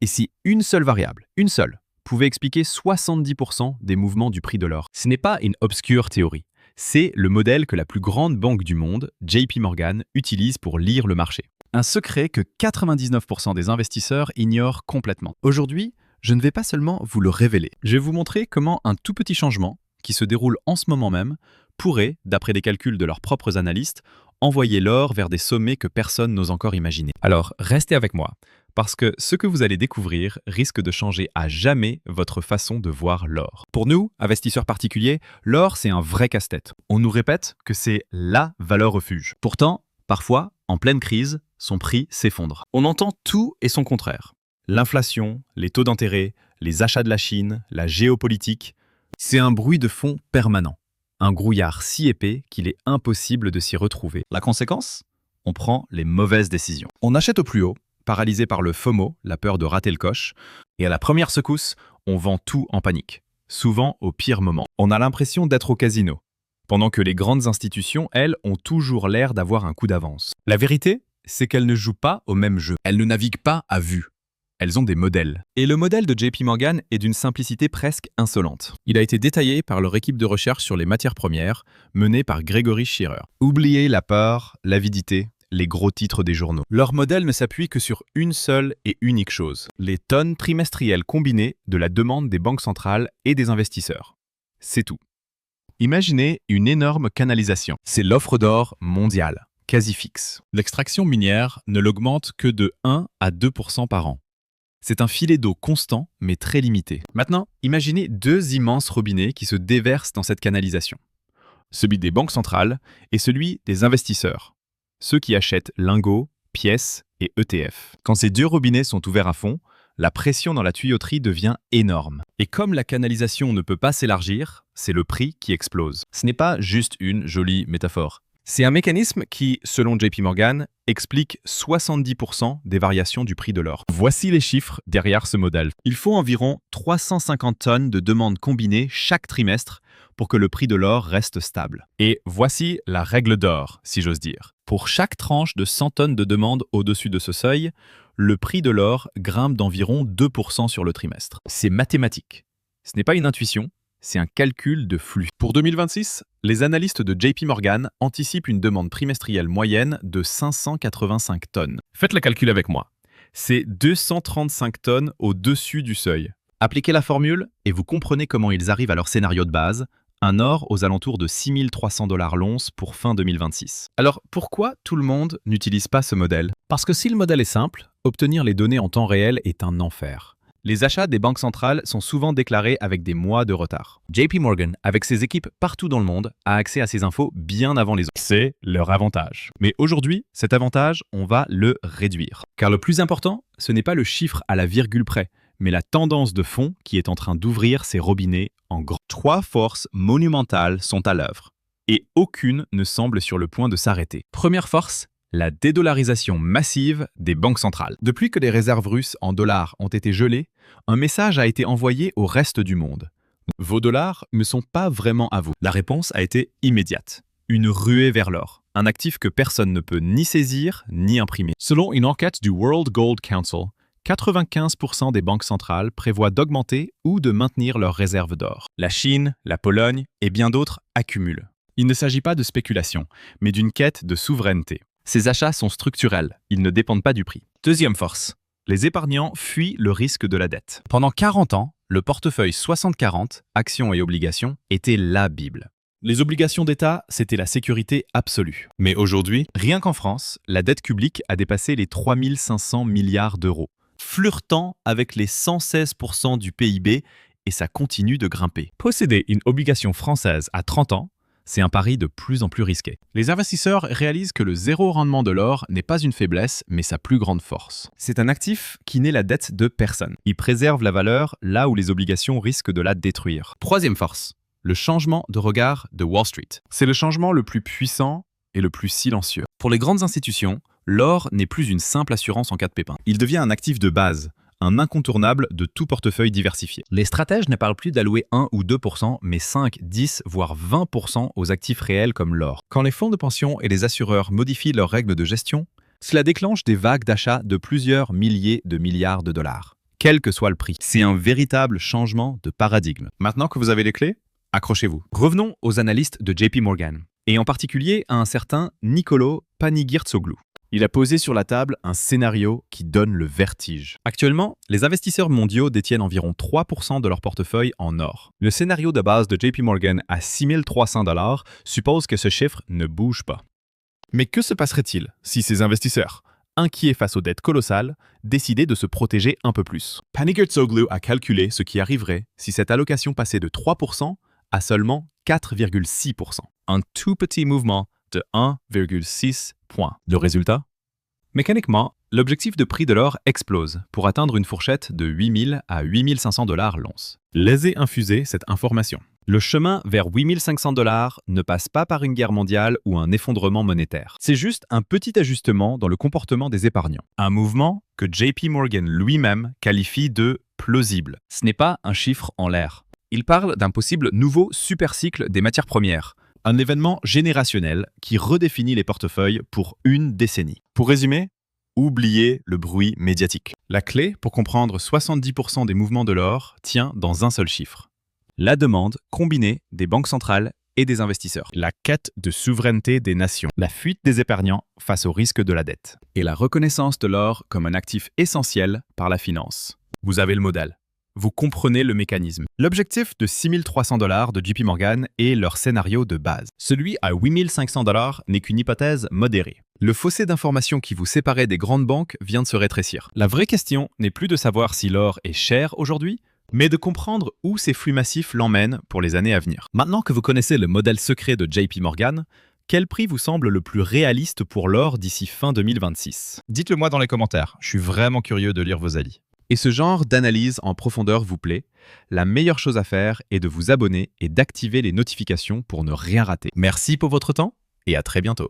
Et si une seule variable, une seule, pouvait expliquer 70% des mouvements du prix de l'or? Ce n'est pas une obscure théorie. C'est le modèle que la plus grande banque du monde, JP Morgan, utilise pour lire le marché. Un secret que 99% des investisseurs ignorent complètement. Aujourd'hui, je ne vais pas seulement vous le révéler. Je vais vous montrer comment un tout petit changement, qui se déroule en ce moment même, pourrait, d'après des calculs de leurs propres analystes, envoyer l'or vers des sommets que personne n'ose encore imaginer. Alors, restez avec moi, parce que ce que vous allez découvrir risque de changer à jamais votre façon de voir l'or. Pour nous, investisseurs particuliers, l'or, c'est un vrai casse-tête. On nous répète que c'est LA valeur refuge. Pourtant, parfois, en pleine crise, son prix s'effondre. On entend tout et son contraire. L'inflation, les taux d'intérêt, les achats de la Chine, la géopolitique, c'est un bruit de fond permanent. Un brouillard si épais qu'il est impossible de s'y retrouver. La conséquence? On prend les mauvaises décisions. On achète au plus haut, paralysé par le FOMO, la peur de rater le coche, et à la première secousse, on vend tout en panique, souvent au pire moment. On a l'impression d'être au casino, pendant que les grandes institutions, elles, ont toujours l'air d'avoir un coup d'avance. La vérité, c'est qu'elles ne jouent pas au même jeu. Elles ne naviguent pas à vue. Elles ont des modèles. Et le modèle de JP Morgan est d'une simplicité presque insolente. Il a été détaillé par leur équipe de recherche sur les matières premières, menée par Gregory Shearer. Oubliez la peur, l'avidité, les gros titres des journaux. Leur modèle ne s'appuie que sur une seule et unique chose, les tonnes trimestrielles combinées de la demande des banques centrales et des investisseurs. C'est tout. Imaginez une énorme canalisation. C'est l'offre d'or mondiale, quasi fixe. L'extraction minière ne l'augmente que de 1 à 2% par an. C'est un filet d'eau constant, mais très limité. Maintenant, imaginez deux immenses robinets qui se déversent dans cette canalisation. Celui des banques centrales et celui des investisseurs. Ceux qui achètent lingots, pièces et ETF. Quand ces deux robinets sont ouverts à fond, la pression dans la tuyauterie devient énorme. Et comme la canalisation ne peut pas s'élargir, c'est le prix qui explose. Ce n'est pas juste une jolie métaphore. C'est un mécanisme qui, selon JP Morgan, explique 70% des variations du prix de l'or. Voici les chiffres derrière ce modèle. Il faut environ 350 tonnes de demandes combinées chaque trimestre pour que le prix de l'or reste stable. Et voici la règle d'or, si j'ose dire. Pour chaque tranche de 100 tonnes de demandes au-dessus de ce seuil, le prix de l'or grimpe d'environ 2% sur le trimestre. C'est mathématique. Ce n'est pas une intuition. C'est un calcul de flux. Pour 2026, les analystes de JP Morgan anticipent une demande trimestrielle moyenne de 585 tonnes. Faites le calcul avec moi. C'est 235 tonnes au-dessus du seuil. Appliquez la formule et vous comprenez comment ils arrivent à leur scénario de base, un or aux alentours de 6 300 $ l'once pour fin 2026. Alors pourquoi tout le monde n'utilise pas ce modèle? Parce que si le modèle est simple, obtenir les données en temps réel est un enfer. Les achats des banques centrales sont souvent déclarés avec des mois de retard. JP Morgan, avec ses équipes partout dans le monde, a accès à ces infos bien avant les autres. C'est leur avantage. Mais aujourd'hui, cet avantage, on va le réduire. Car le plus important, ce n'est pas le chiffre à la virgule près, mais la tendance de fond qui est en train d'ouvrir ses robinets en grand. 3 forces monumentales sont à l'œuvre. Et aucune ne semble sur le point de s'arrêter. Première force, la dédollarisation massive des banques centrales. Depuis que les réserves russes en dollars ont été gelées, un message a été envoyé au reste du monde. Vos dollars ne sont pas vraiment à vous. La réponse a été immédiate. Une ruée vers l'or. Un actif que personne ne peut ni saisir ni imprimer. Selon une enquête du World Gold Council, 95% des banques centrales prévoient d'augmenter ou de maintenir leurs réserves d'or. La Chine, la Pologne et bien d'autres accumulent. Il ne s'agit pas de spéculation, mais d'une quête de souveraineté. Ces achats sont structurels, ils ne dépendent pas du prix. Deuxième force, les épargnants fuient le risque de la dette. Pendant 40 ans, le portefeuille 60-40, actions et obligations, était la Bible. Les obligations d'État, c'était la sécurité absolue. Mais aujourd'hui, rien qu'en France, la dette publique a dépassé les 3 500 milliards d'euros, flirtant avec les 116% du PIB et ça continue de grimper. Posséder une obligation française à 30 ans, c'est un pari de plus en plus risqué. Les investisseurs réalisent que le zéro rendement de l'or n'est pas une faiblesse, mais sa plus grande force. C'est un actif qui n'est la dette de personne. Il préserve la valeur là où les obligations risquent de la détruire. Troisième force, le changement de regard de Wall Street. C'est le changement le plus puissant et le plus silencieux. Pour les grandes institutions, l'or n'est plus une simple assurance en cas de pépin. Il devient un actif de base, un incontournable de tout portefeuille diversifié. Les stratèges ne parlent plus d'allouer 1 ou 2%, mais 5, 10, voire 20% aux actifs réels comme l'or. Quand les fonds de pension et les assureurs modifient leurs règles de gestion, cela déclenche des vagues d'achats de plusieurs milliers de milliards de dollars. quel que soit le prix. C'est un véritable changement de paradigme. Maintenant que vous avez les clés, accrochez-vous. Revenons aux analystes de JP Morgan, et en particulier à un certain Nicolo Panigiirtzoglou. Il a posé sur la table un scénario qui donne le vertige. Actuellement, les investisseurs mondiaux détiennent environ 3% de leur portefeuille en or. Le scénario de base de JP Morgan à 6 300 $ suppose que ce chiffre ne bouge pas. Mais que se passerait-il si ces investisseurs, inquiets face aux dettes colossales, décidaient de se protéger un peu plus? Panigiirtzoglou a calculé ce qui arriverait si cette allocation passait de 3% à seulement 4,6%. Un tout petit mouvement de 1,6 points. Le résultat? Mécaniquement, l'objectif de prix de l'or explose pour atteindre une fourchette de 8 000 à 8 500 $ l'once. Laissez infuser cette information. Le chemin vers 8 500 $ ne passe pas par une guerre mondiale ou un effondrement monétaire. C'est juste un petit ajustement dans le comportement des épargnants. Un mouvement que JP Morgan lui-même qualifie de plausible. Ce n'est pas un chiffre en l'air. Il parle d'un possible nouveau supercycle des matières premières, un événement générationnel qui redéfinit les portefeuilles pour une décennie. Pour résumer, oubliez le bruit médiatique. La clé pour comprendre 70% des mouvements de l'or tient dans un seul chiffre. La demande combinée des banques centrales et des investisseurs. La quête de souveraineté des nations. La fuite des épargnants face au risque de la dette. Et la reconnaissance de l'or comme un actif essentiel par la finance. Vous avez le modèle. Vous comprenez le mécanisme. L'objectif de 6 300 $ de JP Morgan est leur scénario de base. Celui à 8 500 $ n'est qu'une hypothèse modérée. Le fossé d'informations qui vous séparait des grandes banques vient de se rétrécir. La vraie question n'est plus de savoir si l'or est cher aujourd'hui, mais de comprendre où ces flux massifs l'emmènent pour les années à venir. Maintenant que vous connaissez le modèle secret de JP Morgan, quel prix vous semble le plus réaliste pour l'or d'ici fin 2026? Dites-le moi dans les commentaires, je suis vraiment curieux de lire vos avis. Et ce genre d'analyse en profondeur vous plaît? La meilleure chose à faire est de vous abonner et d'activer les notifications pour ne rien rater. Merci pour votre temps et à très bientôt.